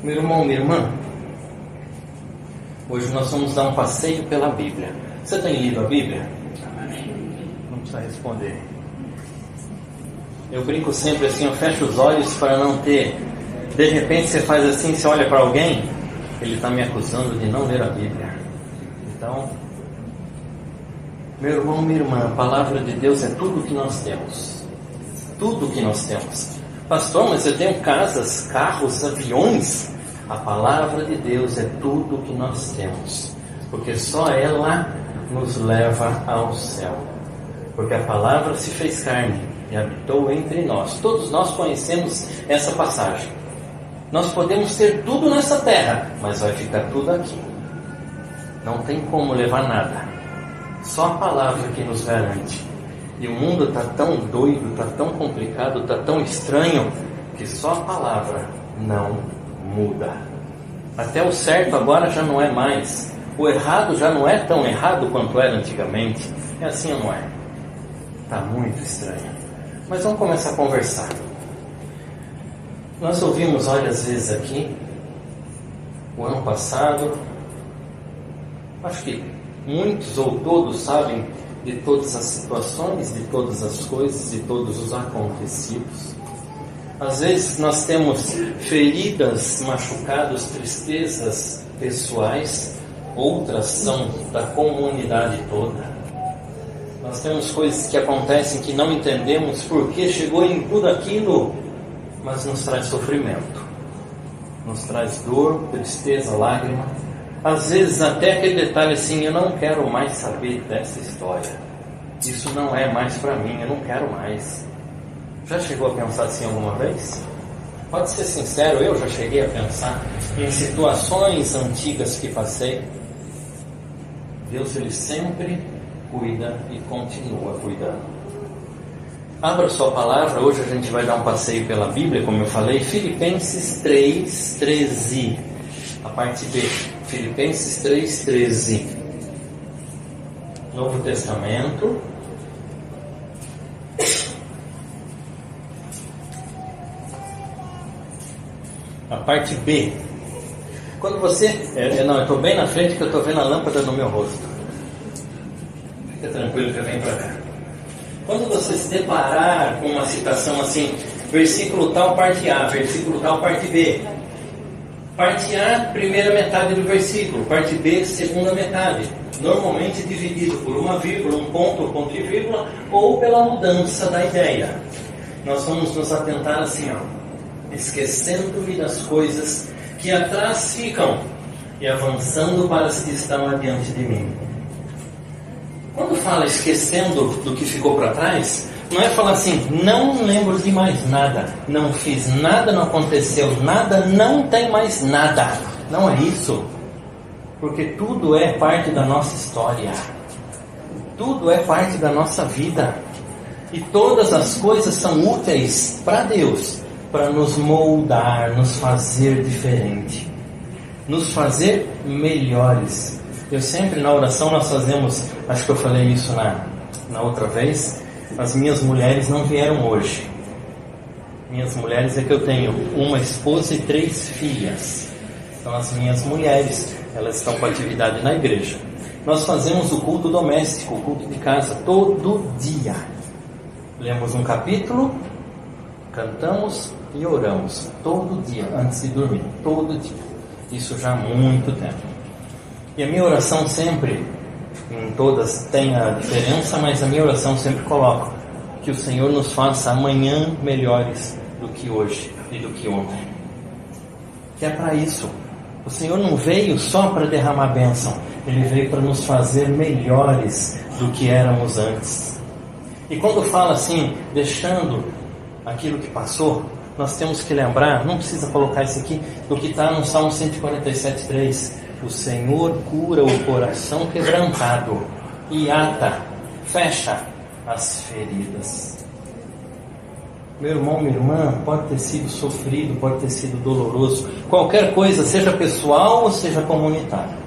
Meu irmão, minha irmã, hoje nós vamos dar um passeio pela Bíblia. Você tem lido a Bíblia? Não precisa responder. Eu brinco sempre assim, eu fecho os olhos para não ter... De repente você faz assim, você olha para alguém, ele está me acusando de não ler a Bíblia. Então, meu irmão, minha irmã, a palavra de Deus é tudo que nós temos. Tudo que nós temos. Pastor, mas eu tenho casas, carros, aviões. A palavra de Deus é tudo que nós temos. Porque só ela nos leva ao céu. Porque a palavra se fez carne e habitou entre nós. Todos nós conhecemos essa passagem. Nós podemos ter tudo nessa terra, mas vai ficar tudo aqui. Não tem como levar nada. Só a palavra que nos garante. E o mundo está tão doido, está tão complicado, está tão estranho, que só a palavra não muda. Até o certo agora já não é mais. O errado já não é tão errado quanto era antigamente. É assim ou não é? Está muito estranho. Mas vamos começar a conversar. Nós ouvimos várias vezes aqui, o ano passado, acho que muitos ou todos sabem de todas as situações, de todas as coisas, de todos os acontecidos. Às vezes nós temos feridas, machucados, tristezas pessoais, outras são da comunidade toda. Nós temos coisas que acontecem que não entendemos porque chegou em tudo aquilo, mas nos traz sofrimento, nos traz dor, tristeza, lágrima. Às vezes até aquele detalhe assim, eu não quero mais saber dessa história. Isso não é mais para mim, eu não quero mais. Já chegou a pensar assim alguma vez? Pode ser sincero, eu já cheguei a pensar em situações antigas que passei. Deus, Ele sempre cuida e continua cuidando. Abra sua palavra, hoje a gente vai dar um passeio pela Bíblia, como eu falei, Filipenses 3:13, a parte B. Filipenses 3:13, Novo Testamento, a parte B. Quando você... eu estou bem na frente que eu estou vendo a lâmpada no meu rosto. Fica tranquilo que eu venho para cá. Quando você se deparar com uma citação assim, versículo tal, parte A, versículo tal, parte B. Parte A, primeira metade do versículo. Parte B, segunda metade. Normalmente dividido por uma vírgula, um ponto e vírgula, ou pela mudança da ideia. Nós vamos nos atentar assim, esquecendo-me das coisas que atrás ficam e avançando para as que estão adiante de mim. Quando fala esquecendo do que ficou para trás, não é falar assim, não lembro de mais nada, não fiz nada, não aconteceu nada, não tem mais nada. Não é isso. Porque tudo é parte da nossa história. Tudo é parte da nossa vida. E todas as coisas são úteis para Deus, para nos moldar, nos fazer diferente, nos fazer melhores. Eu sempre na oração nós fazemos, acho que eu falei isso na outra vez, as minhas mulheres não vieram hoje. Minhas mulheres é que eu tenho uma esposa e 3 filhas. Então as minhas mulheres, elas estão com atividade na igreja. Nós fazemos o culto doméstico, o culto de casa, todo dia. Lemos um capítulo, cantamos e oramos todo dia, antes de dormir, todo dia. Isso já há muito tempo. E a minha oração sempre, em todas tem a diferença, mas a minha oração sempre coloca que o Senhor nos faça amanhã melhores do que hoje e do que ontem. Que é para isso. O Senhor não veio só para derramar bênção, Ele veio para nos fazer melhores do que éramos antes. E quando fala assim, deixando aquilo que passou, nós temos que lembrar, não precisa colocar isso aqui, do que está no Salmo 147:3. O Senhor cura o coração quebrantado e ata, fecha as feridas. Meu irmão, minha irmã, pode ter sido sofrido, pode ter sido doloroso, qualquer coisa, seja pessoal ou seja comunitária.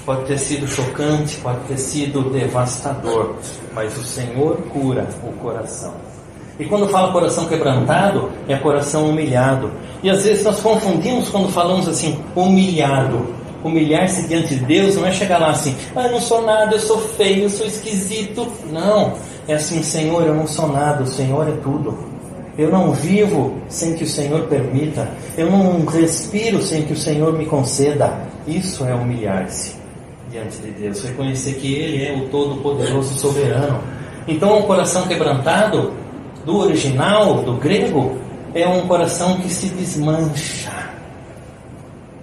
Pode ter sido chocante, pode ter sido devastador, mas o Senhor cura o coração. E quando fala coração quebrantado, é coração humilhado. E às vezes nós confundimos quando falamos assim, humilhado. Humilhar-se diante de Deus não é chegar lá assim, eu não sou nada, eu sou feio, eu sou esquisito. Não, é assim, Senhor, eu não sou nada, o Senhor é tudo. Eu não vivo sem que o Senhor permita. Eu não respiro sem que o Senhor me conceda. Isso é humilhar-se diante de Deus. Reconhecer que Ele é o Todo-Poderoso Soberano. Então, um coração quebrantado, do original, do grego, é um coração que se desmancha.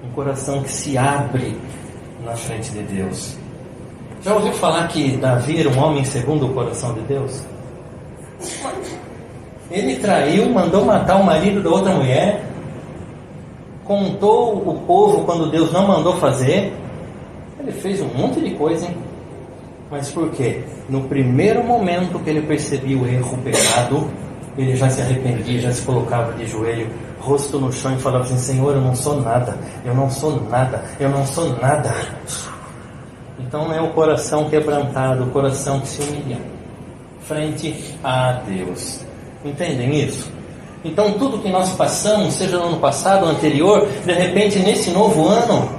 Um coração que se abre na frente de Deus. Já ouviu falar que Davi era um homem segundo o coração de Deus? Ele traiu, mandou matar o marido da outra mulher, contou o povo quando Deus não mandou fazer. Ele fez um monte de coisa, hein? Mas por quê? No primeiro momento que ele percebia o erro, o pecado, ele já se arrependia, já se colocava de joelho, rosto no chão e falava assim, Senhor, eu não sou nada, eu não sou nada, eu não sou nada. Então é o coração quebrantado, o coração que se humilha frente a Deus. Entendem isso? Então tudo que nós passamos, seja no ano passado ou anterior, de repente nesse novo ano,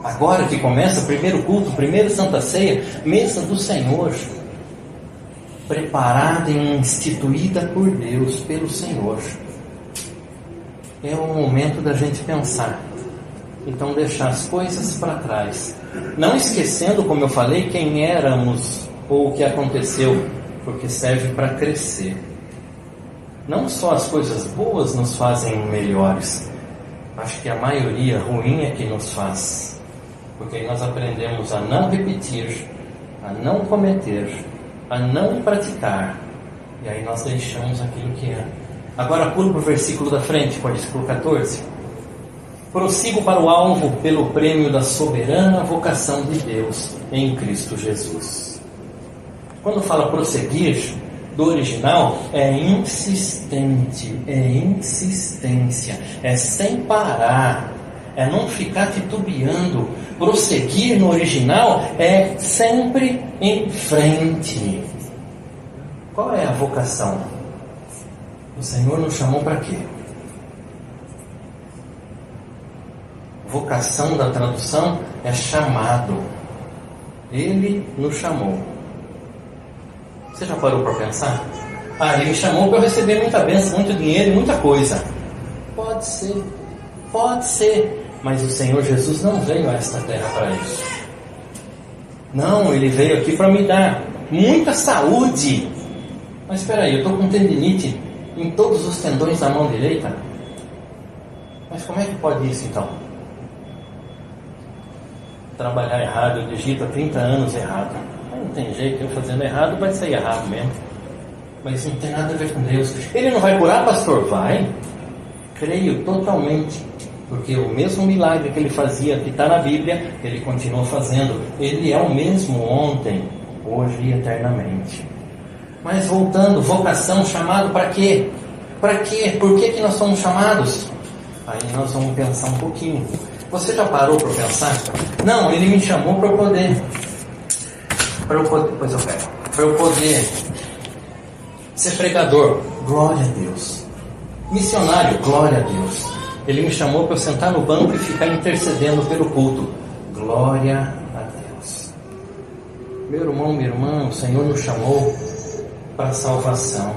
agora que começa, primeiro culto, primeira Santa Ceia, mesa do Senhor, preparada e instituída por Deus, pelo Senhor. É o momento da gente pensar. Então deixar as coisas para trás. Não esquecendo, como eu falei, quem éramos ou o que aconteceu, porque serve para crescer. Não só as coisas boas nos fazem melhores. Acho que a maioria ruim é que nos faz. Porque aí nós aprendemos a não repetir, a não cometer, a não praticar. E aí nós deixamos aquilo que é. Agora pula para o versículo da frente, para o versículo 14. Prossigo para o alvo pelo prêmio da soberana vocação de Deus em Cristo Jesus. Quando fala prosseguir, do original, é insistente, é insistência, é sem parar, é não ficar titubeando. Prosseguir no original é sempre em frente. Qual é a vocação? O Senhor nos chamou para quê? Vocação da tradução é chamado. Ele nos chamou. Você já parou para pensar? Ele me chamou para eu receber muita bênção, muito dinheiro e muita coisa. Pode ser, mas o Senhor Jesus não veio a esta terra para isso. Não, Ele veio aqui para me dar muita saúde. Mas espera aí, eu estou com tendinite em todos os tendões da mão direita. Mas como é que pode isso então? Trabalhar errado, eu digito há 30 anos errado. Não tem jeito, eu fazendo errado vai sair errado mesmo. Mas não tem nada a ver com Deus. Ele não vai curar, pastor? Vai. Creio totalmente. Porque o mesmo milagre que ele fazia, que está na Bíblia, ele continua fazendo. Ele é o mesmo ontem, hoje e eternamente. Mas voltando, vocação, chamado para quê? Para quê? Por que nós somos chamados? Aí nós vamos pensar um pouquinho. Você já parou para pensar? Não, ele me chamou para eu poder. Para eu poder ser pregador. Glória a Deus. Missionário. Glória a Deus. Ele me chamou para eu sentar no banco e ficar intercedendo pelo culto. Glória a Deus. Meu irmão, minha irmã, o Senhor nos chamou para a salvação.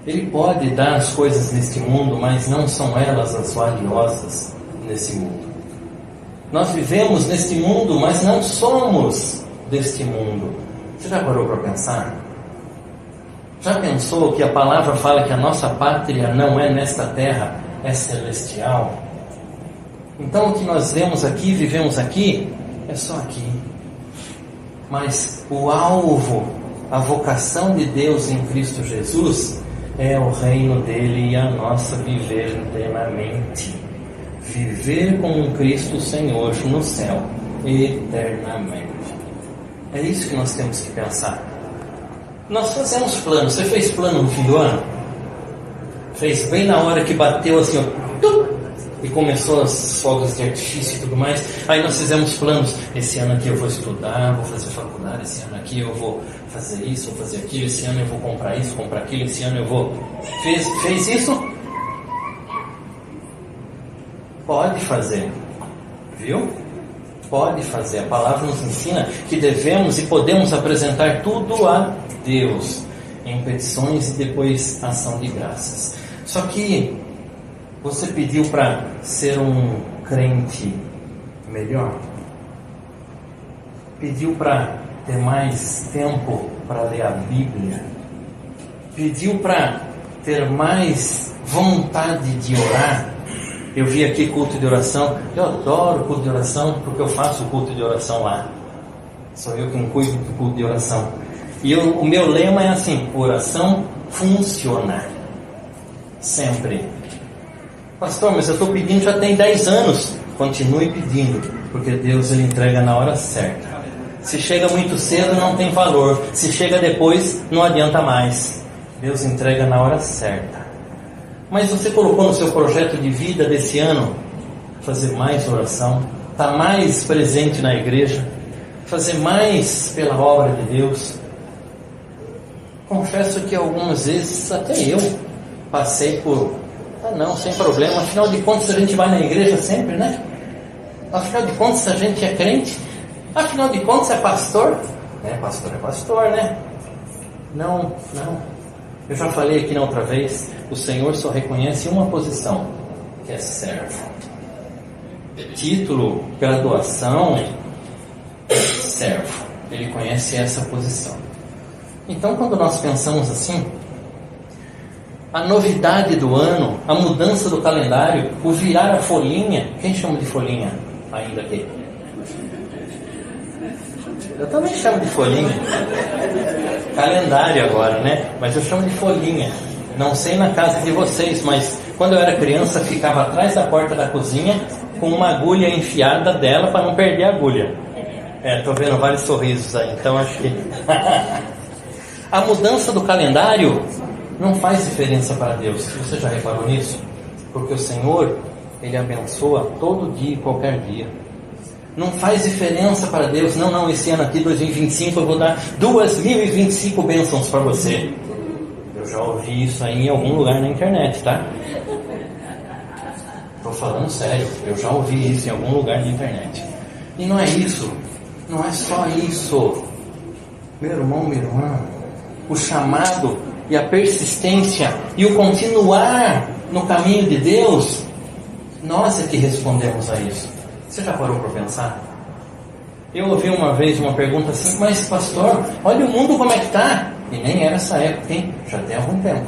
Ele pode dar as coisas neste mundo, mas não são elas as valiosas nesse mundo. Nós vivemos neste mundo, mas não somos deste mundo. Você já parou para pensar? Já pensou que a palavra fala que a nossa pátria não é nesta terra, é celestial? Então o que nós vemos aqui, vivemos aqui, é só aqui. Mas o alvo, a vocação de Deus em Cristo Jesus é o reino dele e a nossa viver eternamente. Viver com Cristo Senhor no céu eternamente. É isso que nós temos que pensar. Nós fazemos planos. Você fez plano no fim do ano? Fez bem na hora que bateu assim, ó, e começou as fogos de artifício e tudo mais. Aí nós fizemos planos. Esse ano aqui eu vou estudar, vou fazer faculdade. Esse ano aqui eu vou fazer isso, vou fazer aquilo, esse ano eu vou comprar isso, comprar aquilo, esse ano eu vou... Fez isso? Pode fazer, viu? Pode fazer. A palavra nos ensina que devemos e podemos apresentar tudo a Deus em petições e depois ação de graças. Só que você pediu para ser um crente melhor? Pediu para ter mais tempo para ler a Bíblia? Pediu para ter mais vontade de orar? Eu vi aqui culto de oração. Eu adoro culto de oração porque eu faço culto de oração lá. Sou eu quem cuido do culto de oração. E o meu lema é assim: oração funciona. Sempre. Pastor, mas eu estou pedindo já tem 10 anos. Continue pedindo, porque Deus ele entrega na hora certa. Se chega muito cedo não tem valor. Se chega depois não adianta mais. Deus entrega na hora certa. Mas você colocou no seu projeto de vida desse ano fazer mais oração, estar mais presente na igreja, fazer mais pela obra de Deus? Confesso que algumas vezes até eu passei por... não, sem problema, afinal de contas a gente vai na igreja sempre, né? Afinal de contas a gente é crente, afinal de contas é pastor, né? Pastor é pastor, né? Não. Eu já falei aqui na outra vez, o Senhor só reconhece uma posição, que é servo. Título, graduação, servo. Ele conhece essa posição. Então, quando nós pensamos assim, a novidade do ano, a mudança do calendário, o virar a folhinha, quem chama de folhinha ainda aqui? Eu também chamo de folhinha. Calendário agora, né? Mas eu chamo de folhinha. Não sei na casa de vocês, mas quando eu era criança, ficava atrás da porta da cozinha com uma agulha enfiada dela para não perder a agulha. Tô vendo vários sorrisos aí, então acho que... A mudança do calendário não faz diferença para Deus. Você já reparou nisso? Porque o Senhor, Ele abençoa todo dia e qualquer dia. Não faz diferença para Deus. Não, esse ano aqui, 2025, eu vou dar 2025 bênçãos para você. Eu já ouvi isso aí em algum lugar na internet, tá? Estou falando sério, eu já ouvi isso em algum lugar na internet. E não é isso, não é só isso. Meu irmão, minha irmã, o chamado e a persistência e o continuar no caminho de Deus, nós é que respondemos a isso. Você já parou para pensar? Eu ouvi uma vez uma pergunta assim: mas pastor, olha o mundo como é que está. E nem era essa época, hein? Já tem algum tempo.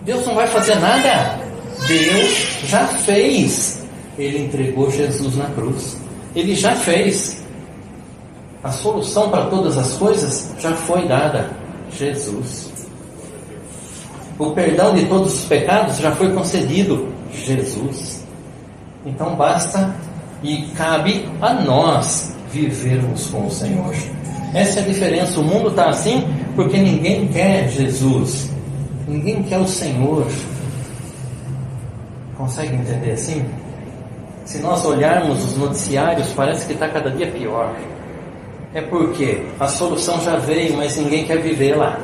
Deus não vai fazer nada? Deus já fez. Ele entregou Jesus na cruz. Ele já fez. A solução para todas as coisas já foi dada: Jesus. O perdão de todos os pecados já foi concedido: Jesus. Então basta e cabe a nós vivermos com o Senhor. Essa é a diferença. O mundo está assim porque ninguém quer Jesus, ninguém quer o Senhor. Consegue entender assim? Se nós olharmos os noticiários, parece que está cada dia pior. É porque a solução já veio, mas ninguém quer viver lá.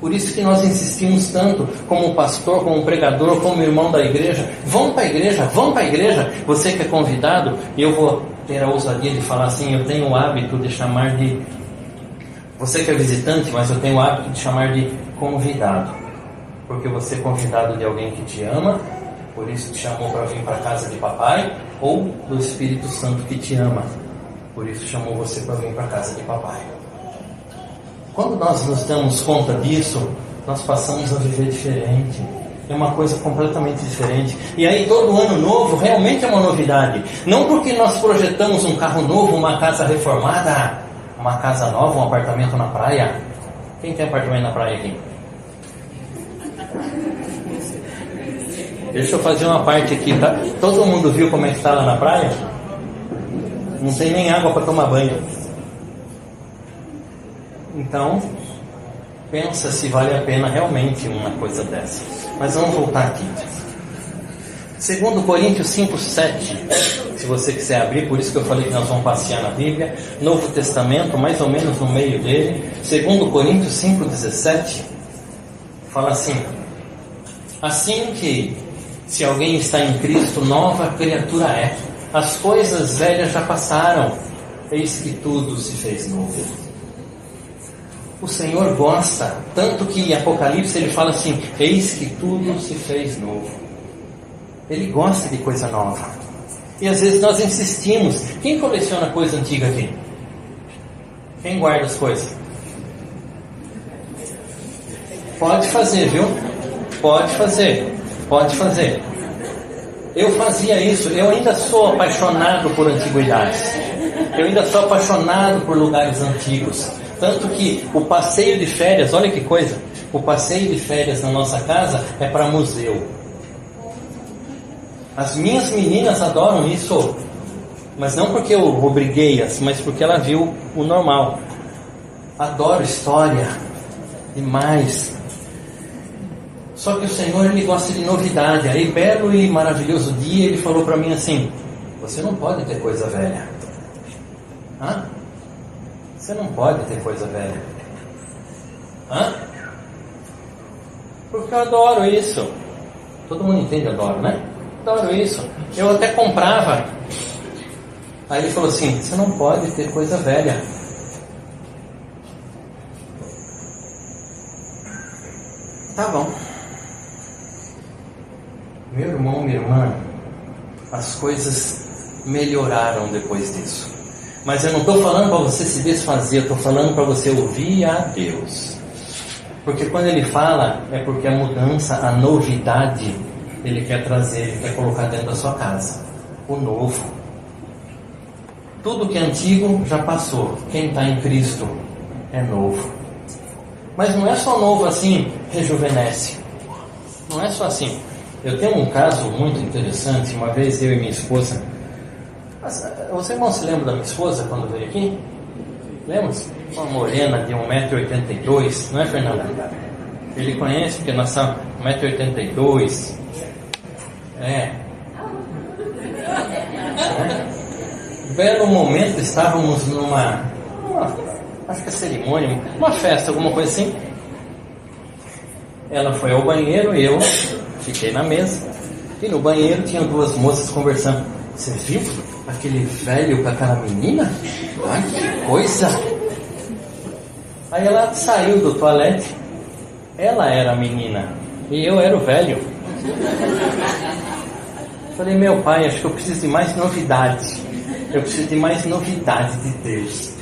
Por isso que nós insistimos tanto, como pastor, como pregador, como irmão da igreja: vão para a igreja, vão para a igreja. Você que é convidado, eu vou ter a ousadia de falar assim: eu tenho o hábito de chamar de... Você que é visitante, mas eu tenho o hábito de chamar de convidado. Porque você é convidado de alguém que te ama, por isso te chamou para vir para a casa de papai, ou do Espírito Santo que te ama, por isso chamou você para vir para a casa de papai. Quando nós nos damos conta disso, nós passamos a viver diferente. É uma coisa completamente diferente. E aí todo ano novo realmente é uma novidade. Não porque nós projetamos um carro novo, uma casa reformada, uma casa nova, um apartamento na praia. Quem tem apartamento na praia aqui? Deixa eu fazer uma parte aqui, tá? Todo mundo viu como é que está lá na praia? Não tem nem água para tomar banho. Então, pensa se vale a pena realmente uma coisa dessa. Mas vamos voltar aqui. 2 Coríntios 5:7. se você quiser abrir, por isso que eu falei que nós vamos passear na Bíblia. Novo Testamento, mais ou menos no meio dele, 2 Coríntios 5,17, fala assim: assim que, se alguém está em Cristo, nova criatura é. As coisas velhas já passaram, eis que tudo se fez novo. O Senhor gosta, tanto que em Apocalipse ele fala assim: eis que tudo se fez novo. Ele gosta de coisa nova. E às vezes nós insistimos. Quem coleciona coisa antiga aqui? Quem guarda as coisas? Pode fazer, viu? Pode fazer. Pode fazer. Eu fazia isso. Eu ainda sou apaixonado por antiguidades. Eu ainda sou apaixonado por lugares antigos. Tanto que o passeio de férias, olha que coisa, o passeio de férias na nossa casa é para museu. As minhas meninas adoram isso, mas não porque eu obriguei-as, mas porque ela viu o normal. Adoro história demais. Só que o Senhor, Ele gosta de novidade. Aí, belo e maravilhoso dia, Ele falou para mim assim: você não pode ter coisa velha. Hã? Você não pode ter coisa velha. Hã? Porque eu adoro isso. Todo mundo entende, adoro, né? Adoro isso. Eu até comprava. Aí ele falou assim: você não pode ter coisa velha. Tá bom. Meu irmão, minha irmã, as coisas melhoraram depois disso. Mas eu não estou falando para você se desfazer, eu estou falando para você ouvir a Deus. Porque quando Ele fala, é porque a mudança, a novidade, Ele quer trazer, Ele quer colocar dentro da sua casa. O novo. Tudo que é antigo já passou. Quem está em Cristo é novo. Mas não é só novo assim, rejuvenesce. Não é só assim. Eu tenho um caso muito interessante. Uma vez eu e minha esposa... Você irmão se lembra da minha esposa quando veio aqui? Lembra-se? Uma morena de 1,82 m, não é, Fernanda? Ele conhece porque nós somos 1,82 m. É. Belo momento, estávamos numa acho que é cerimônia, uma festa, alguma coisa assim. Ela foi ao banheiro e eu fiquei na mesa. E no banheiro tinha duas moças conversando. Você viu aquele velho com aquela menina? Ai, que coisa! Aí ela saiu do toalete. Ela era a menina e eu era o velho. Falei: meu pai, acho que eu preciso de mais novidade. Eu preciso de mais novidade de Deus.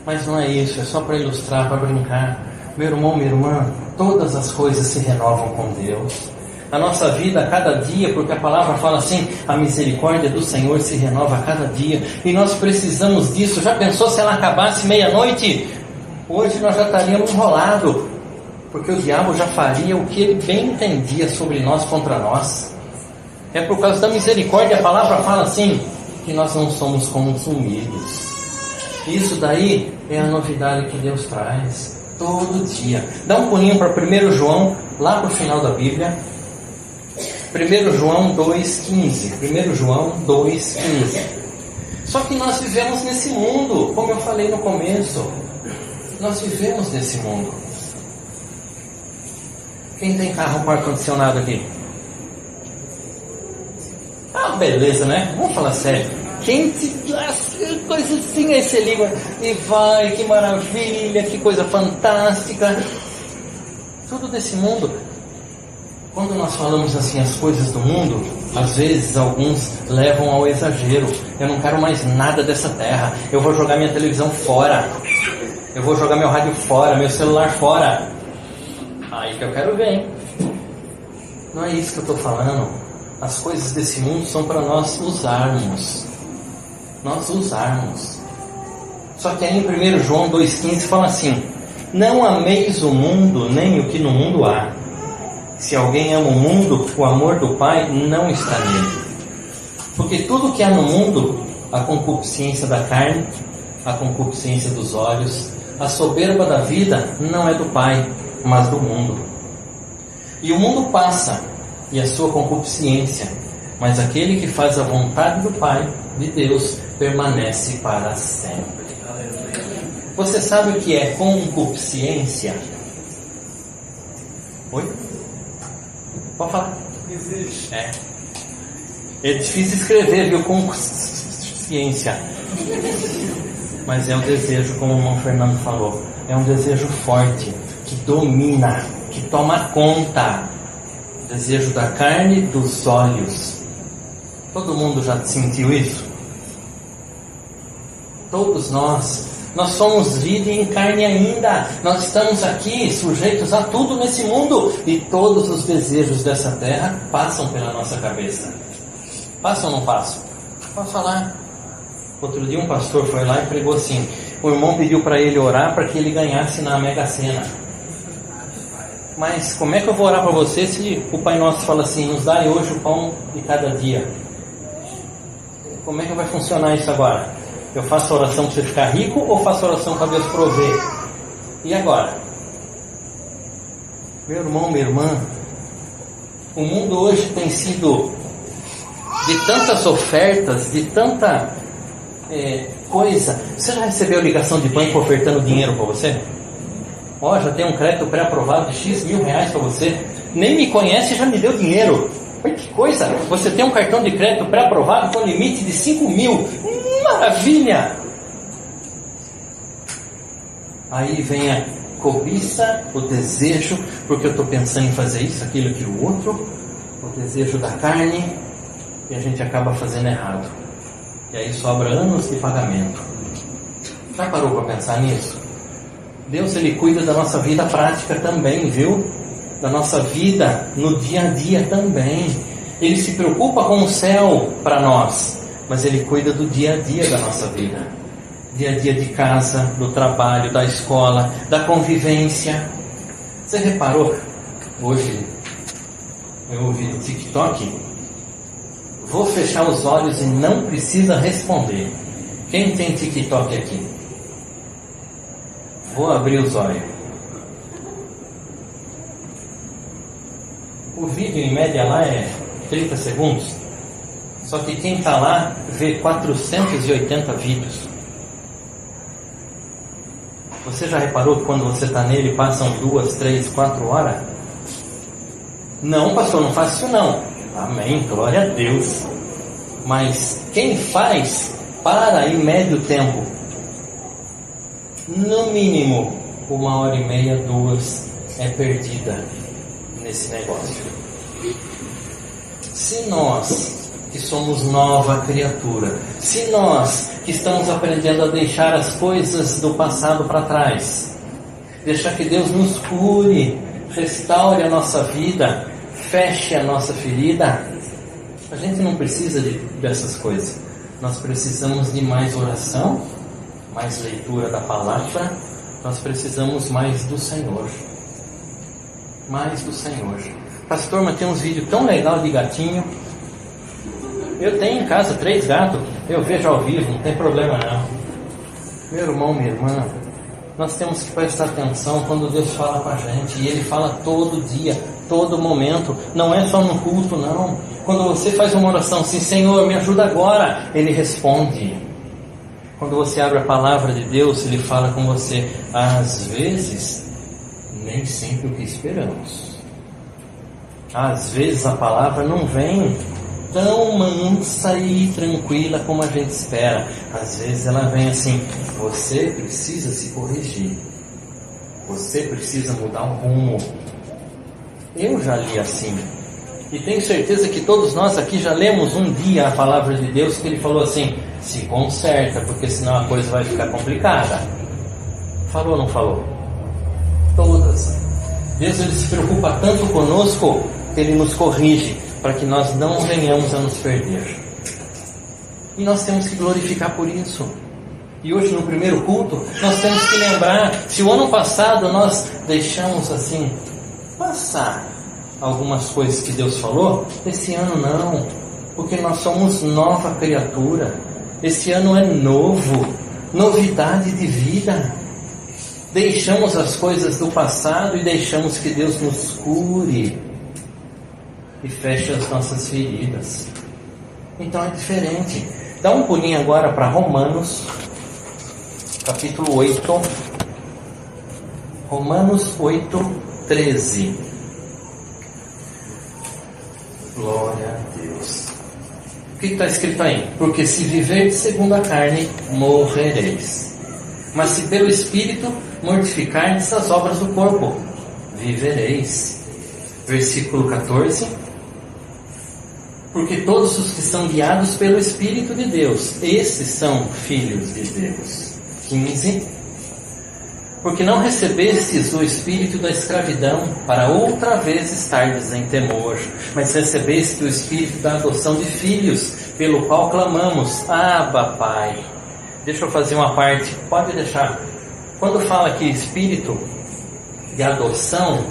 Mas não é isso, é só para ilustrar, para brincar. Meu irmão, minha irmã, todas as coisas se renovam com Deus. A nossa vida a cada dia, porque a palavra fala assim: a misericórdia do Senhor se renova a cada dia. E nós precisamos disso. Já pensou se ela acabasse meia-noite? Hoje nós já estaríamos enrolados, porque o diabo já faria o que ele bem entendia sobre nós contra nós. É por causa da misericórdia, a palavra fala assim, que nós não somos consumidos. Isso daí é a novidade que Deus traz todo dia. Dá um pulinho para 1 João, lá para o final da Bíblia. 1 João 2,15. 1 João 2,15. Só que nós vivemos nesse mundo, como eu falei no começo. Nós vivemos nesse mundo. Quem tem carro com ar-condicionado aqui? Ah, beleza, né? Vamos falar sério. Quente, coisa assim, aí você liga e vai, que maravilha, que coisa fantástica. Tudo desse mundo. Quando nós falamos assim as coisas do mundo, às vezes alguns levam ao exagero. Eu não quero mais nada dessa terra. Eu vou jogar minha televisão fora. Eu vou jogar meu rádio fora, meu celular fora. Aí que eu quero ver, hein? Não é isso que eu estou falando. As coisas desse mundo são para nós usarmos. Nós usarmos. Só que aí em 1 João 2,15 fala assim: não ameis o mundo, nem o que no mundo há. Se alguém ama o mundo, o amor do Pai não está nele. Porque tudo que há no mundo, a concupiscência da carne, a concupiscência dos olhos, a soberba da vida, não é do Pai, mas do mundo. E o mundo passa, e a sua concupiscência, mas aquele que faz a vontade do Pai de Deus permanece para sempre. Você sabe o que é concupiscência? Oi? Pode falar. É difícil escrever, viu? Concupiscência. Mas é um desejo, como o irmão Fernando falou, é um desejo forte, que domina, que toma conta. Desejo da carne, dos olhos. Todo mundo já sentiu isso? Todos nós somos vida em carne ainda. Nós estamos aqui sujeitos a tudo nesse mundo. E todos os desejos dessa terra passam pela nossa cabeça. Passam ou não passam? Pode falar. Outro dia um pastor foi lá e pregou assim: o irmão pediu para ele orar para que ele ganhasse na Mega Sena. Mas como é que eu vou orar para você se o Pai Nosso fala assim: nos dai hoje o pão de cada dia? Como é que vai funcionar isso agora? Eu faço oração para você ficar rico ou faço oração para Deus prover? E agora? Meu irmão, minha irmã, o mundo hoje tem sido de tantas ofertas, de tanta coisa. Você já recebeu ligação de banco ofertando dinheiro para você? Ó, já tem um crédito pré-aprovado de X mil reais para você. Nem me conhece e já me deu dinheiro. Olha que coisa! Você tem um cartão de crédito pré-aprovado com limite de 5 mil. Maravilha! Aí vem a cobiça, o desejo, porque eu estou pensando em fazer isso, aquilo, aquilo, outro. O desejo da carne. E a gente acaba fazendo errado. E aí sobra anos de pagamento. Já parou para pensar nisso? Deus, Ele cuida da nossa vida prática também, viu? Da nossa vida no dia a dia também. Ele se preocupa com o céu para nós, mas Ele cuida do dia a dia da nossa vida. Dia a dia de casa, do trabalho, da escola, da convivência. Você reparou? Hoje eu ouvi no TikTok: vou fechar os olhos e não precisa responder. Quem tem TikTok aqui? Vou abrir os olhos. O vídeo em média lá é 30 segundos. Só que quem está lá vê 480 vídeos. Você já reparou que quando você está nele passam 2, 3, 4 horas? Não, pastor, não faço isso não. Amém, glória a Deus. Mas quem faz, para em médio tempo. No mínimo, 1h30, 2 é perdida nesse negócio. Se nós, que somos nova criatura, se nós, que estamos aprendendo a deixar as coisas do passado para trás, deixar que Deus nos cure, restaure a nossa vida, feche a nossa ferida, a gente não precisa dessas coisas. Nós precisamos de mais oração, mais leitura da palavra. Nós precisamos mais do Senhor. Mais do Senhor. Pastor, mas tem uns vídeos tão legais de gatinho. Eu tenho em casa 3 gatos. Eu vejo ao vivo, não tem problema não. Meu irmão, minha irmã, nós temos que prestar atenção quando Deus fala com a gente. E Ele fala todo dia, todo momento. Não é só no culto, não. Quando você faz uma oração assim: Senhor, me ajuda agora, Ele responde. Quando você abre a palavra de Deus, Ele fala com você. Às vezes, nem sempre o que esperamos. Às vezes a palavra não vem tão mansa e tranquila como a gente espera. Às vezes ela vem assim: você precisa se corrigir. Você precisa mudar o rumo. Eu já li assim. E tenho certeza que todos nós aqui já lemos um dia a palavra de Deus, que Ele falou assim: se conserta, porque senão a coisa vai ficar complicada. Falou ou não falou? Todas. Deus, Ele se preocupa tanto conosco que Ele nos corrige, para que nós não venhamos a nos perder. E nós temos que glorificar por isso. E hoje no primeiro culto, nós temos que lembrar, se o ano passado nós deixamos assim passar algumas coisas que Deus falou, esse ano não, porque nós somos nova criatura. Esse ano é novo, novidade de vida. Deixamos as coisas do passado e deixamos que Deus nos cure e feche as nossas feridas. Então é diferente. Dá um pulinho agora para Romanos, capítulo 8. Romanos 8, 13. Glória a Deus. O que está escrito aí? Porque se viverdes segundo a carne, morrereis. Mas se pelo Espírito mortificardes as obras do corpo, vivereis. Versículo 14. Porque todos os que são guiados pelo Espírito de Deus, esses são filhos de Deus. 15. Porque não recebestes o espírito da escravidão, para outra vez estardes em temor, mas recebeste o espírito da adoção de filhos, pelo qual clamamos, Abba, Pai. Deixa eu fazer uma parte, pode deixar. Quando fala aqui espírito de adoção,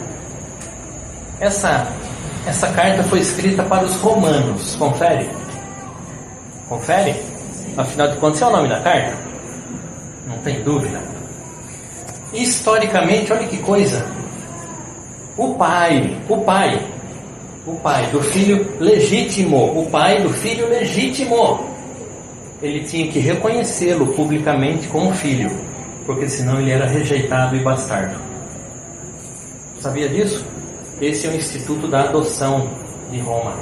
essa carta foi escrita para os romanos. Confere? Confere? Afinal de contas, é o nome da carta? Não tem dúvida. Historicamente, olha que coisa. O pai do filho legítimo, ele tinha que reconhecê-lo publicamente como filho, porque senão ele era rejeitado e bastardo. Sabia disso? Esse é o Instituto da Adoção de Roma.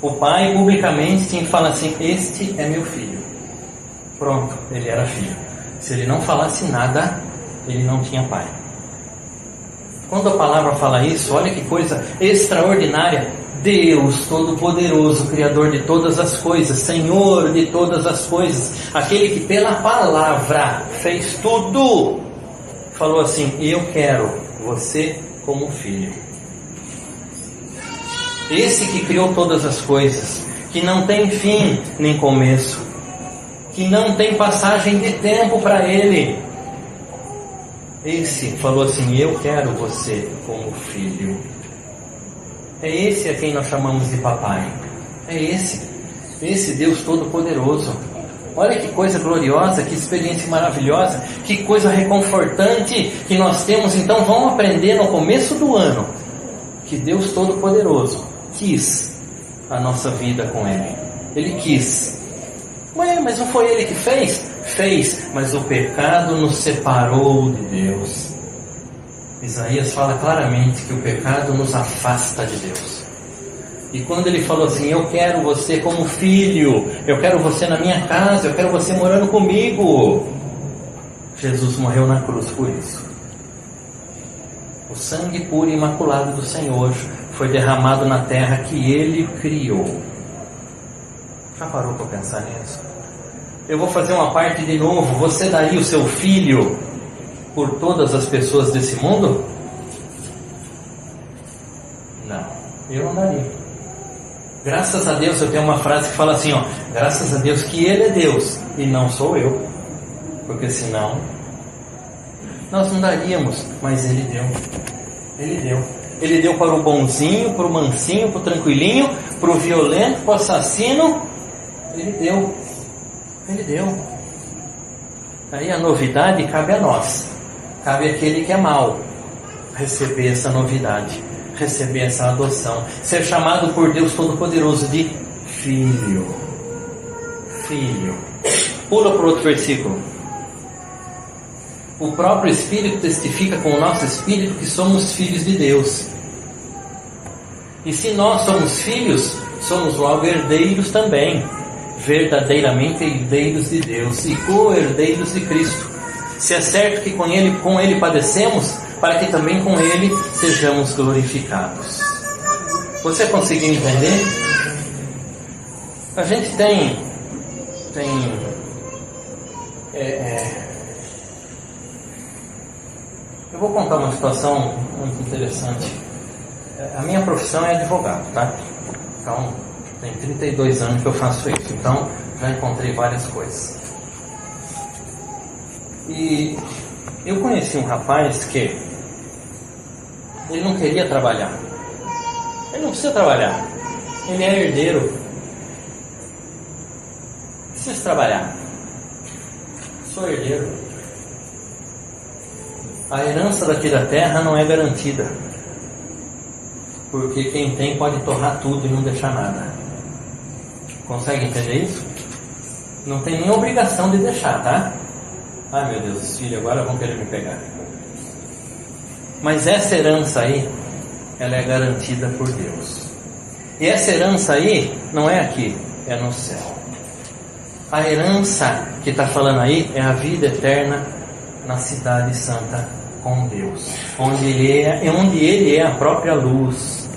O pai publicamente tinha que falar assim: este é meu filho. Pronto, ele era filho. Se ele não falasse nada, ele não tinha pai. Quando a palavra fala isso, olha que coisa extraordinária. Deus Todo-Poderoso, Criador de todas as coisas, Senhor de todas as coisas, aquele que pela palavra fez tudo, falou assim: eu quero você como filho. Esse que criou todas as coisas, que não tem fim nem começo, que não tem passagem de tempo para ele, esse falou assim: eu quero você como filho. É esse a quem nós chamamos de papai. É esse Deus Todo-Poderoso. Olha que coisa gloriosa, que experiência maravilhosa, que coisa reconfortante que nós temos. Então vamos aprender no começo do ano que Deus Todo-Poderoso quis a nossa vida com Ele. Ele quis. Ué, mas não foi Ele que fez? Fez, mas o pecado nos separou de Deus. Isaías fala claramente que o pecado nos afasta de Deus. E quando ele falou assim: eu quero você como filho, eu quero você na minha casa, eu quero você morando comigo, Jesus morreu na cruz por isso. O sangue puro e imaculado do Senhor foi derramado na terra que Ele criou. Já parou para pensar nisso? Eu vou fazer uma parte de novo. Você daria o seu filho por todas as pessoas desse mundo? Não, eu não daria. Graças a Deus, eu tenho uma frase que fala assim, ó: graças a Deus que Ele é Deus e não sou eu, porque senão nós não daríamos. Mas Ele deu. Ele deu para o bonzinho, para o mansinho, para o tranquilinho, para o violento, para o assassino. Ele deu. Aí a novidade cabe a nós. Cabe àquele que é mau receber essa novidade, receber essa adoção, ser chamado por Deus Todo-Poderoso de filho. Pula para o outro versículo. O próprio Espírito testifica com o nosso Espírito que somos filhos de Deus. E se nós somos filhos, somos logo herdeiros também, verdadeiramente herdeiros de Deus e co-herdeiros de Cristo. Se é certo que com ele padecemos, para que também com Ele sejamos glorificados. Você conseguiu entender? A gente tem eu vou contar uma situação muito interessante. A minha profissão é advogado, tá? Então, tem 32 anos que eu faço isso. Então, já encontrei várias coisas. E eu conheci um rapaz que ele não queria trabalhar. Ele não precisa trabalhar. Ele é herdeiro. Precisa trabalhar. Sou herdeiro. A herança daqui da terra não é garantida, porque quem tem pode torrar tudo e não deixar nada. Consegue entender isso? Não tem nenhuma obrigação de deixar, tá? Ai meu Deus, os filhos agora vão querer me pegar. Mas essa herança aí, ela é garantida por Deus. E essa herança aí não é aqui, é no céu. A herança que está falando aí é a vida eterna na cidade santa com Deus, onde Ele é a própria luz,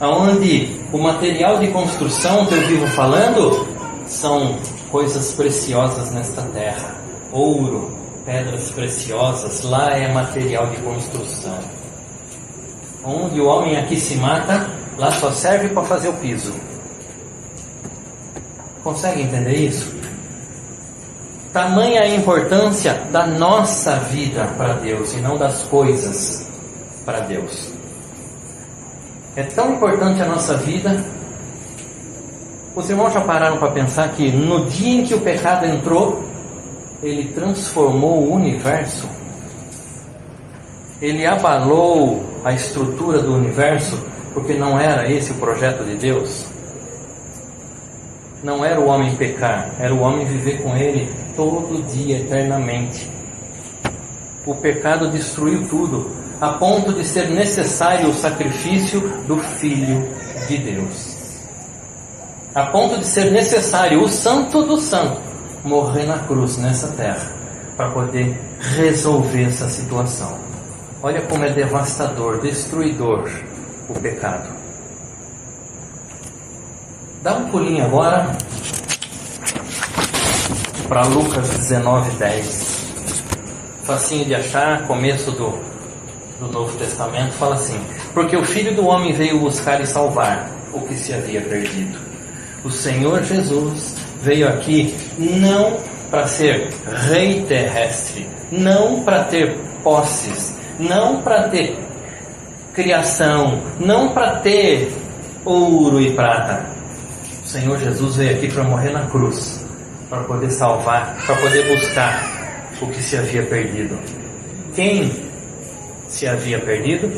onde o material de construção que eu vivo falando são coisas preciosas nesta terra, ouro, pedras preciosas, lá é material de construção. Onde o homem aqui se mata, lá só serve para fazer o piso. Consegue entender isso? Tamanha a importância da nossa vida para Deus e não das coisas para Deus. É tão importante a nossa vida. Os irmãos já pararam para pensar que no dia em que o pecado entrou, ele transformou o universo? Ele abalou a estrutura do universo, porque não era esse o projeto de Deus. Não era o homem pecar, era o homem viver com Ele todo dia, eternamente. O pecado destruiu tudo, a ponto de ser necessário o sacrifício do Filho de Deus. A ponto de ser necessário o Santo do Santo morrer na cruz nessa terra, para poder resolver essa situação. Olha como é devastador, destruidor o pecado. Dá um pulinho agora para Lucas 19:10. Facinho de achar, começo do Novo Testamento, fala assim: porque o Filho do Homem veio buscar e salvar o que se havia perdido. O Senhor Jesus veio aqui não para ser rei terrestre, não para ter posses, não para ter criação, não para ter ouro e prata. O Senhor Jesus veio aqui para morrer na cruz, para poder salvar, para poder buscar o que se havia perdido. Quem se havia perdido?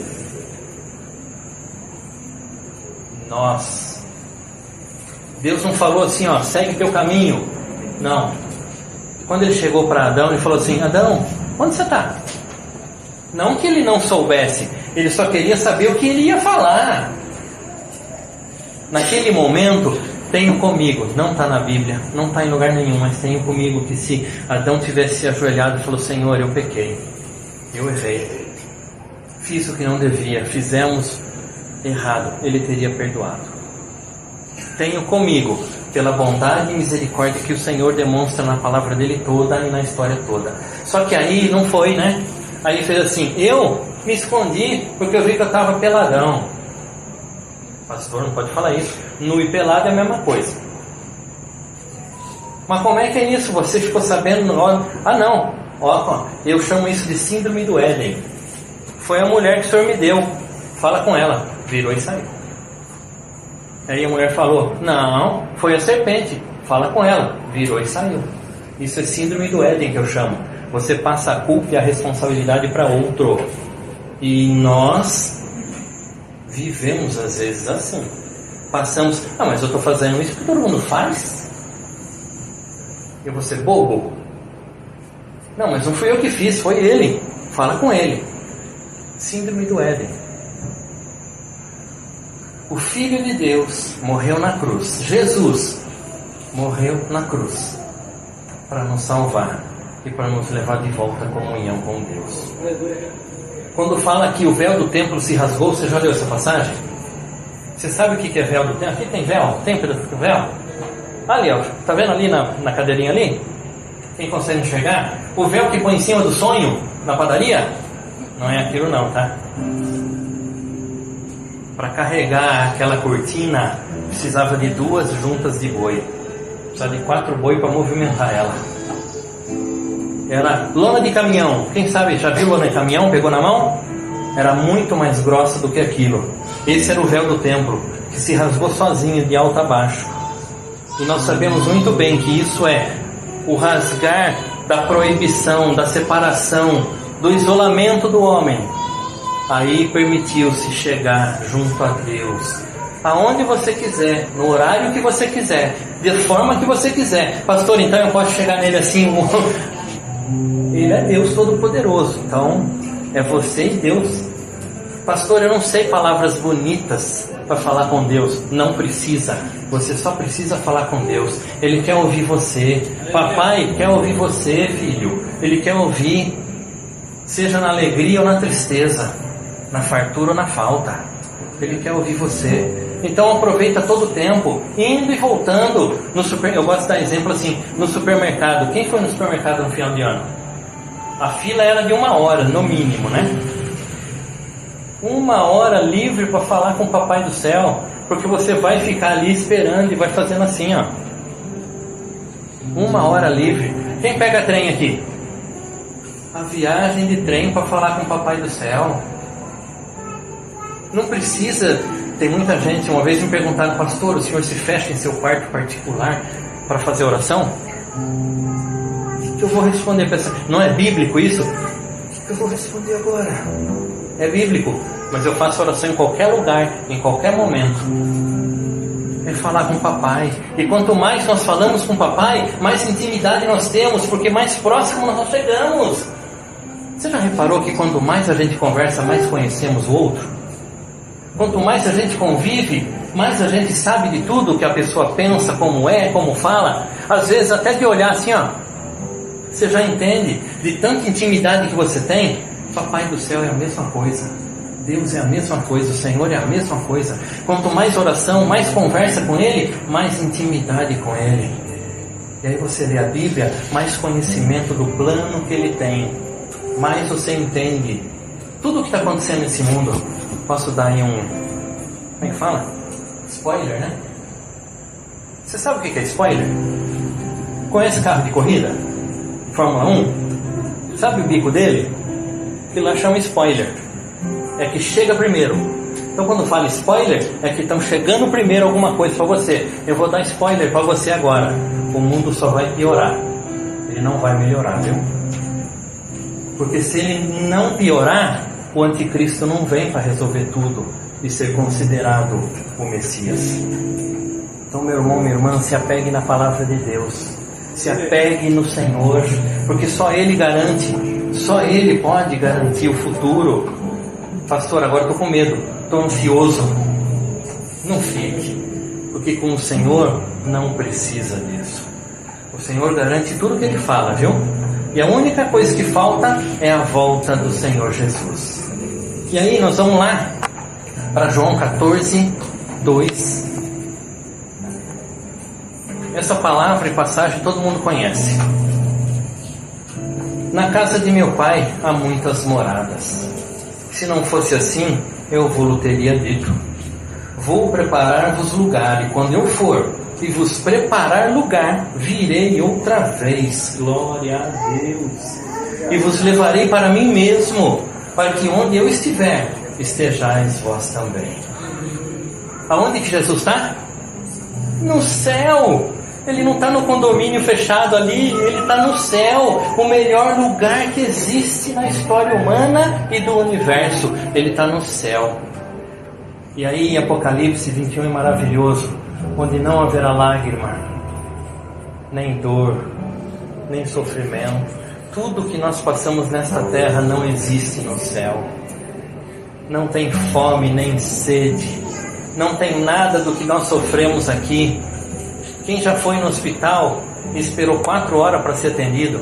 Nós. Deus não falou assim, ó, segue teu caminho. Não. Quando ele chegou para Adão, ele falou assim: Adão, onde você está? Não que ele não soubesse, ele só queria saber o que ele ia falar. Naquele momento, tenho comigo, não está na Bíblia, não está em lugar nenhum, mas tenho comigo que se Adão tivesse se ajoelhado e falou: Senhor, eu pequei, eu errei, fiz o que não devia, fizemos errado, ele teria perdoado. Tenho comigo, pela bondade e misericórdia que o Senhor demonstra na palavra dele toda e na história toda. Só que aí não foi, né? Aí fez assim: eu me escondi porque eu vi que eu estava peladão. Pastor, não pode falar isso. Nu e pelado é a mesma coisa. Mas como é que é isso? Você ficou sabendo? Ah não, ó, eu chamo isso de síndrome do Éden. Foi a mulher que o Senhor me deu. Fala com ela. Virou e saiu. Aí a mulher falou: não, foi a serpente. Fala com ela. Virou e saiu. Isso é síndrome do Éden que eu chamo. Você passa a culpa e a responsabilidade para outro. E nós vivemos às vezes assim. Passamos: ah, mas eu estou fazendo isso porque todo mundo faz. Eu vou ser bobo? Não, mas não fui eu que fiz, foi ele. Fala com ele. Síndrome do Éden. O Filho de Deus morreu na cruz. Jesus morreu na cruz para nos salvar e para nos levar de volta à comunhão com Deus. Quando fala que o véu do templo se rasgou, você já leu essa passagem? Você sabe o que é véu do templo? Aqui tem véu, tem véu. Ali, ó, tá vendo ali na cadeirinha ali? Quem consegue enxergar? O véu que põe em cima do sonho na padaria? Não é aquilo não, tá? Para carregar aquela cortina, precisava de 2 juntas de boi. Precisava de 4 boi para movimentar ela. Era lona de caminhão. Quem sabe, já viu lona de caminhão? Pegou na mão? Era muito mais grossa do que aquilo. Esse era o véu do templo, que se rasgou sozinho de alto a baixo. E nós sabemos muito bem que isso é o rasgar da proibição, da separação, do isolamento do homem. Aí permitiu-se chegar junto a Deus, aonde você quiser, no horário que você quiser, de forma que você quiser. Pastor, então eu posso chegar nele assim? Ele é Deus Todo-Poderoso, então é você e Deus. Pastor, eu não sei palavras bonitas para falar com Deus. Não precisa, você só precisa falar com Deus. Ele quer ouvir você. Papai quer ouvir você, filho. Ele quer ouvir, seja na alegria ou na tristeza, na fartura ou na falta. Ele quer ouvir você. Então aproveita todo o tempo, indo e voltando no eu gosto de dar exemplo assim, no supermercado. Quem foi no supermercado no final de ano? A fila era de 1 hora, no mínimo, né? 1 hora livre para falar com o Papai do Céu, porque você vai ficar ali esperando e vai fazendo assim, ó. 1 hora livre. Quem pega trem aqui? A viagem de trem para falar com o Papai do Céu. Não precisa. Tem muita gente, uma vez me perguntaram: pastor, o senhor se fecha em seu quarto particular para fazer oração? O que eu vou responder para essa? Não é bíblico isso? O que eu vou responder agora? É bíblico, mas eu faço oração em qualquer lugar, em qualquer momento. É falar com o papai. E quanto mais nós falamos com o papai, mais intimidade nós temos, porque mais próximo nós chegamos. Você já reparou que quanto mais a gente conversa, mais conhecemos o outro? Quanto mais a gente convive, mais a gente sabe de tudo que a pessoa pensa, como é, como fala. Às vezes até de olhar assim, ó, você já entende, de tanta intimidade que você tem. Papai do Céu é a mesma coisa, Deus é a mesma coisa, o Senhor é a mesma coisa. Quanto mais oração, mais conversa com Ele, mais intimidade com Ele. E aí você lê a Bíblia, mais conhecimento do plano que Ele tem, mais você entende tudo o que está acontecendo nesse mundo. Posso dar aí um, como é que fala? Spoiler, né? Você sabe o que é spoiler? Conhece carro de corrida? Fórmula 1? Sabe o bico dele? Aquilo lá chama spoiler. É que chega primeiro. Então quando fala spoiler, é que estão chegando primeiro alguma coisa para você. Eu vou dar spoiler para você agora. O mundo só vai piorar. Ele não vai melhorar, viu? Porque se ele não piorar, o anticristo não vem para resolver tudo e ser considerado o Messias. Então, meu irmão, minha irmã, se apegue na palavra de Deus. Se apegue no Senhor, porque só Ele garante, só Ele pode garantir o futuro. Pastor, agora estou com medo, estou ansioso. Não fique, porque com o Senhor não precisa disso. O Senhor garante tudo que Ele fala, viu? E a única coisa que falta é a volta do Senhor Jesus. E aí nós vamos lá para João 14, 2. Essa palavra e passagem todo mundo conhece. Na casa de meu pai há muitas moradas. Se não fosse assim, eu vou-lhe teria dito: vou preparar-vos lugar, e quando eu for e vos preparar lugar, virei outra vez. Glória a Deus. E vos levarei para mim mesmo, para que onde eu estiver, estejais vós também. Aonde que Jesus está? No céu. Ele não está no condomínio fechado ali, ele está no céu, o melhor lugar que existe na história humana e do universo. Ele está no céu. E aí Apocalipse 21 é maravilhoso, onde não haverá lágrima, nem dor, nem sofrimento. Tudo que nós passamos nesta terra não existe no céu. Não tem fome nem sede, não tem nada do que nós sofremos aqui. Quem já foi no hospital e esperou 4 horas para ser atendido,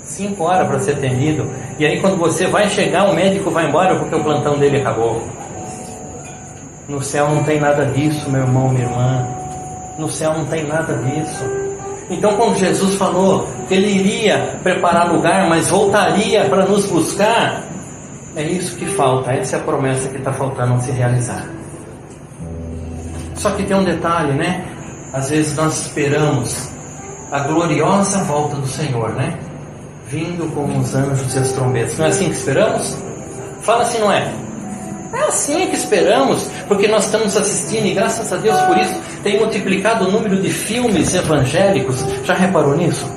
5 horas para ser atendido, e aí quando você vai chegar, o médico vai embora porque o plantão dele acabou. No céu não tem nada disso, meu irmão, minha irmã. No céu não tem nada disso. Então quando Jesus falou que Ele iria preparar lugar, mas voltaria para nos buscar, é isso que falta, essa é a promessa que está faltando se realizar. Só que tem um detalhe, né? Às vezes nós esperamos a gloriosa volta do Senhor, né? Vindo como os anjos e as trombetas. Não é assim que esperamos? Fala assim, não é? É assim que esperamos, porque nós estamos assistindo, e graças a Deus por isso tem multiplicado o número de filmes evangélicos. Já reparou nisso?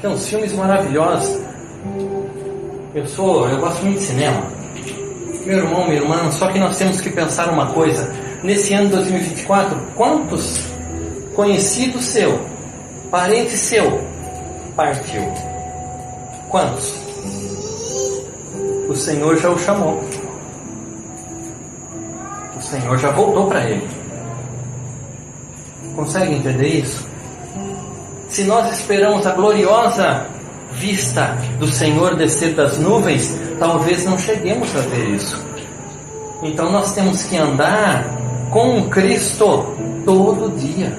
Tem uns filmes maravilhosos. Eu gosto muito de cinema. Meu irmão, minha irmã, só que nós temos que pensar uma coisa: nesse ano de 2024, quantos conhecidos seu, parente seu, partiu? Quantos? O Senhor já o chamou. O Senhor já voltou para ele. Consegue entender isso? Se nós esperamos a gloriosa vista do Senhor descer das nuvens, talvez não cheguemos a ver isso. Então nós temos que andar com Cristo todo dia.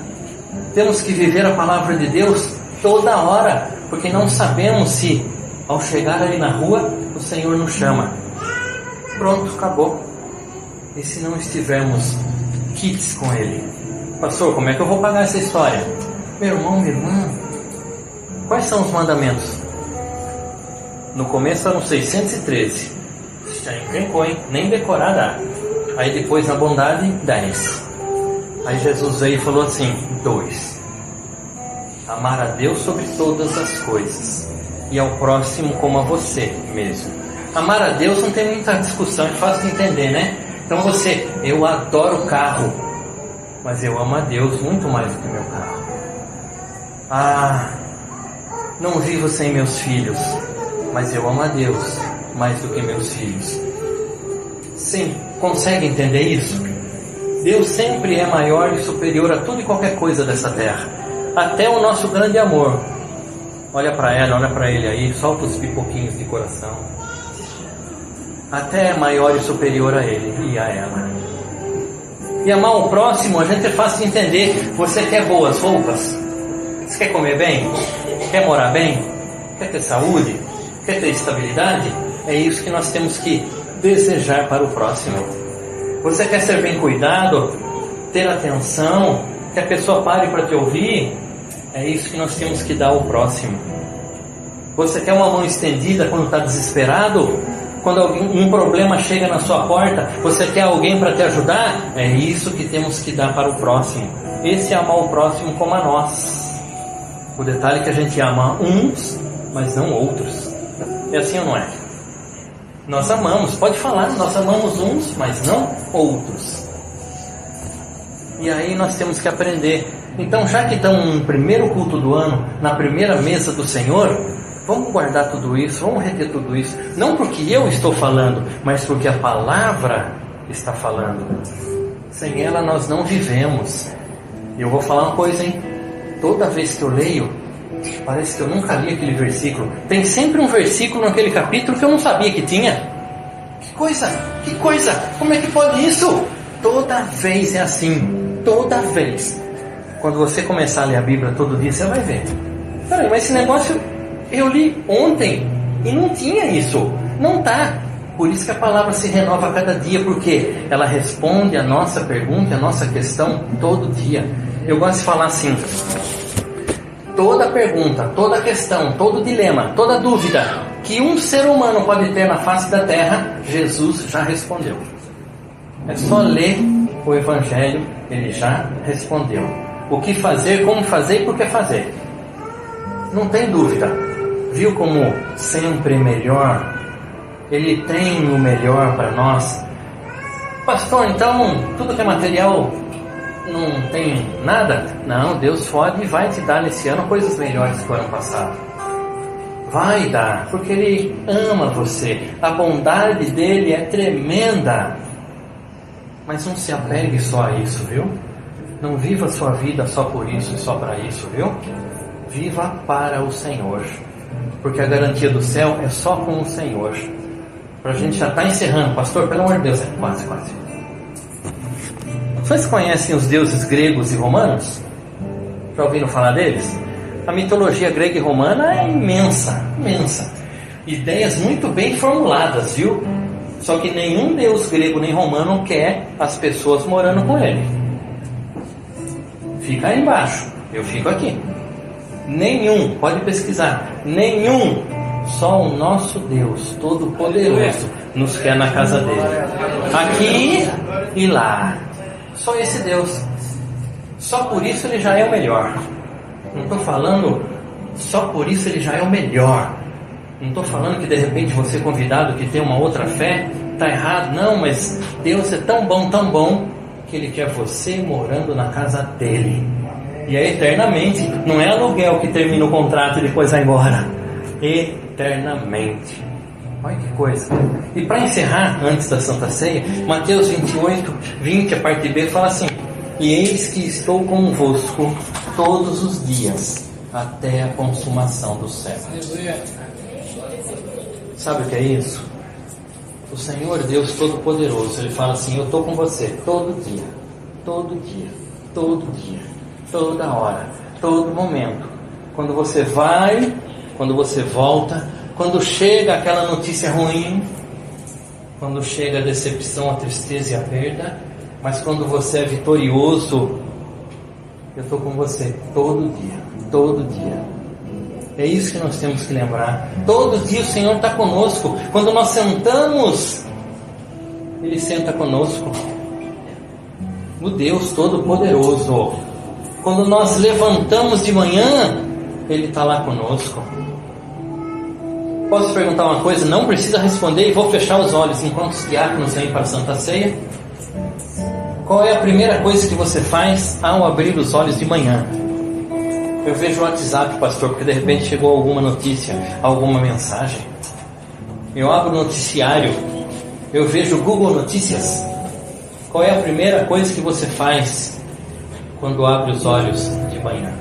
Temos que viver a palavra de Deus toda hora, porque não sabemos se ao chegar ali na rua o Senhor nos chama. Pronto, acabou. E se não estivermos quites com Ele? Pastor, como é que eu vou pagar essa história? Meu irmão, minha irmã, quais são os mandamentos? No começo eram 613. Já encrencou, hein? Nem decorar dá. Aí depois na bondade, 10. Aí Jesus veio e falou assim, 2. Amar a Deus sobre todas as coisas e ao próximo como a você mesmo. Amar a Deus não tem muita discussão, é fácil de entender, né? Então eu adoro carro, mas eu amo a Deus muito mais do que meu carro. Não vivo sem meus filhos, mas eu amo a Deus mais do que meus filhos. Sim, consegue entender isso? Deus sempre é maior e superior a tudo e qualquer coisa dessa terra, até o nosso grande amor. Olha para ela, olha para ele aí, solta os pipoquinhos de coração. Até é maior e superior a ele e a ela. E amar o próximo, a gente é fácil de entender. Você quer boas roupas? Você quer comer bem? Quer morar bem? Quer ter saúde? Quer ter estabilidade? É isso que nós temos que desejar para o próximo. Você quer ser bem cuidado? Ter atenção? Que a pessoa pare para te ouvir? É isso que nós temos que dar ao próximo. Você quer uma mão estendida quando está desesperado? Quando um problema chega na sua porta, você quer alguém para te ajudar? É isso que temos que dar para o próximo. Esse é amar o próximo como a nós. O detalhe é que a gente ama uns, mas não outros. É assim ou não é? Nós amamos, pode falar, nós amamos uns, mas não outros. E aí nós temos que aprender. Então, já que estamos no primeiro culto do ano, na primeira mesa do Senhor, vamos guardar tudo isso, vamos reter tudo isso. Não porque eu estou falando, mas porque a palavra está falando. Sem ela nós não vivemos. E eu vou falar uma coisa, hein? Toda vez que eu leio, parece que eu nunca li aquele versículo. Tem sempre um versículo naquele capítulo que eu não sabia que tinha. Que coisa, como é que pode isso? Toda vez é assim, toda vez. Quando você começar a ler a Bíblia todo dia, você vai ver. Peraí, mas esse negócio eu li ontem e não tinha isso. Não tá. Por isso que a palavra se renova a cada dia, porque ela responde a nossa pergunta, a nossa questão todo dia. Eu gosto de falar assim: toda pergunta, toda questão, todo dilema, toda dúvida que um ser humano pode ter na face da terra, Jesus já respondeu. É só ler o Evangelho, ele já respondeu. O que fazer, como fazer e por que fazer. Não tem dúvida. Viu como sempre melhor? Ele tem o melhor para nós. Pastor, então tudo que é material não tem nada? Não, Deus pode e vai te dar nesse ano coisas melhores que o ano passado. Vai dar, porque Ele ama você. A bondade dEle é tremenda. Mas não se apegue só a isso, viu? Não viva a sua vida só por isso e só para isso, viu? Viva para o Senhor. Porque a garantia do céu é só com o Senhor. Pra gente já estar encerrando, pastor, pelo amor de Deus, quase. Vocês conhecem os deuses gregos e romanos? Já ouviram falar deles? A mitologia grega e romana é imensa. Ideias muito bem formuladas, viu? Só que nenhum deus grego nem romano quer as pessoas morando com ele. Fica aí embaixo, eu fico aqui. Nenhum, pode pesquisar, nenhum. Só o nosso Deus Todo-Poderoso nos quer na casa dele. Aqui e lá. Só esse Deus. Só por isso ele já é o melhor. Não estou falando só por isso ele já é o melhor. Não estou falando que de repente você convidado que tem uma outra fé está errado. Não, mas Deus é tão bom, que Ele quer você morando na casa dEle. E é eternamente. Não é aluguel que termina o contrato e depois vai embora. Eternamente. Olha que coisa. E para encerrar, antes da Santa Ceia, Mateus 28, 20, a parte B, fala assim: e eis que estou convosco todos os dias, até a consumação do século. Sabe o que é isso? O Senhor Deus Todo-Poderoso, Ele fala assim: eu estou com você todo dia, todo dia, todo dia, toda hora, todo momento. Quando você vai, quando você volta, quando chega aquela notícia ruim, quando chega a decepção, a tristeza e a perda, mas quando você é vitorioso, eu estou com você todo dia, todo dia. É isso que nós temos que lembrar. Todo dia o Senhor está conosco. Quando nós sentamos, Ele senta conosco. O Deus Todo-Poderoso. Quando nós levantamos de manhã, Ele está lá conosco. Posso perguntar uma coisa? Não precisa responder e vou fechar os olhos enquanto os diáconos vêm para a Santa Ceia. Qual é a primeira coisa que você faz ao abrir os olhos de manhã? Eu vejo o WhatsApp, pastor, porque de repente chegou alguma notícia, alguma mensagem. Eu abro o noticiário, eu vejo o Google Notícias. Qual é a primeira coisa que você faz quando abre os olhos de manhã?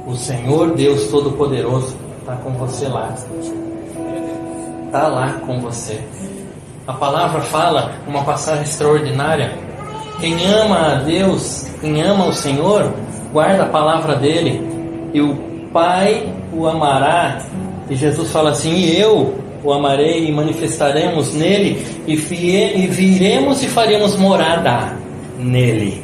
O Senhor Deus Todo-Poderoso está com você lá. Está lá com você. A palavra fala, uma passagem extraordinária: quem ama a Deus, quem ama o Senhor, guarda a palavra dele, e o Pai o amará. E Jesus fala assim: e eu o amarei, e manifestaremos nele, e viremos e faremos morada nele.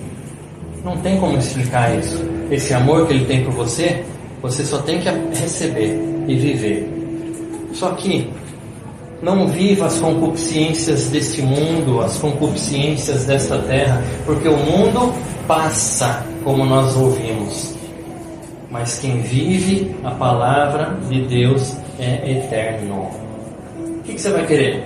Não tem como explicar isso. Esse amor que Ele tem por você, você só tem que receber e viver. Só que não viva as concupiscências deste mundo, as concupiscências desta terra, porque o mundo passa, como nós ouvimos, mas quem vive a palavra de Deus é eterno. O que você vai querer?